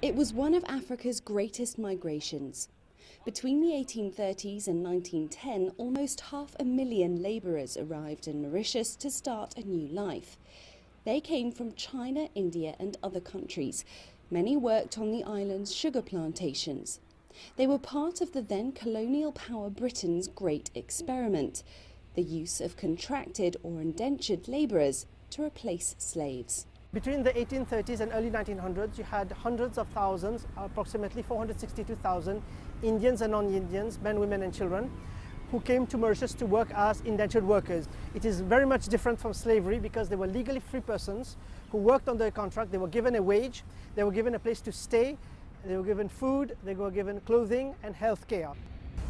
It was one of Africa's greatest migrations. Between the 1830s and 1910, almost 500,000 labourers arrived in Mauritius to start a new life. They came from China, India and other countries. Many worked on the island's sugar plantations. They were part of the then colonial power Britain's Great Experiment, the use of contracted or indentured labourers to replace slaves. Between the 1830s and early 1900s, you had hundreds of thousands, approximately 462,000 Indians and non-Indians, men, women and children, who came to Mauritius to work as indentured workers. It is very much different from slavery because they were legally free persons who worked under a contract. They were given a wage, they were given a place to stay, they were given food, they were given clothing and health care.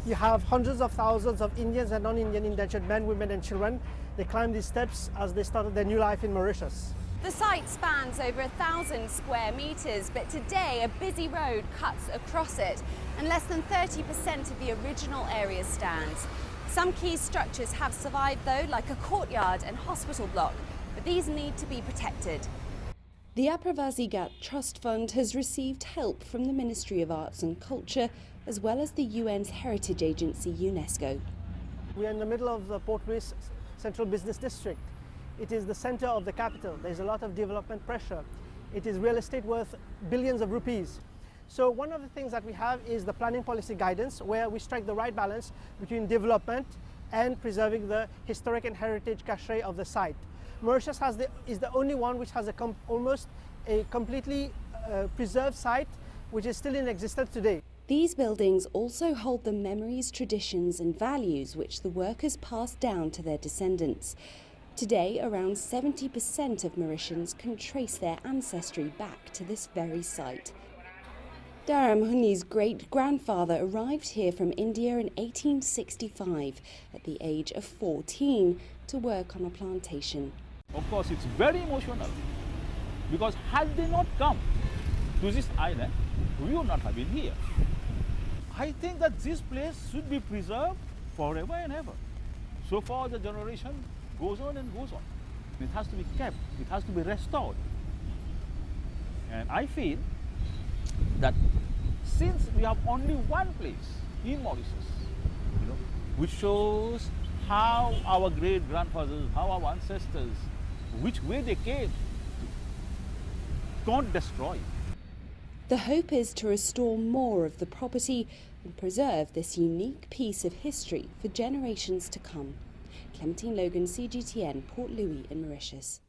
You have hundreds of thousands of Indians and non-Indian indentured men, women and children. They climbed these steps as they started their new life in Mauritius. The site spans over 1,000 square metres, but today a busy road cuts across it and less than 30% of the original area stands. Some key structures have survived though, like a courtyard and hospital block, but these need to be protected. The Aapravasi Ghat Trust Fund has received help from the Ministry of Arts and Culture as well as the UN's heritage agency UNESCO. We are in the middle of the Port Louis Central Business District. It is the center of the capital. There's a lot of development pressure. It is real estate worth billions of rupees. So one of the things that we have is the planning policy guidance, where we strike the right balance between development and preserving the historic and heritage cachet of the site. Mauritius is the only one which has almost a completely preserved site which is still in existence today. These buildings also hold the memories, traditions and values which the workers passed down to their descendants. Today, around 70% of Mauritians can trace their ancestry back to this very site. Dharam Huni's great-grandfather arrived here from India in 1865 at the age of 14 to work on a plantation. Of course, it's very emotional because had they not come to this island, we would not have been here. I think that this place should be preserved forever and ever. So far the generation goes on and goes on. It has to be kept, it has to be restored. And I feel that since we have only one place in Mauritius, which shows how our great-grandfathers, how our ancestors, which way they came, don't destroy it. The hope is to restore more of the property and preserve this unique piece of history for generations to come. Clementine, Logan, CGTN, Port Louis in Mauritius.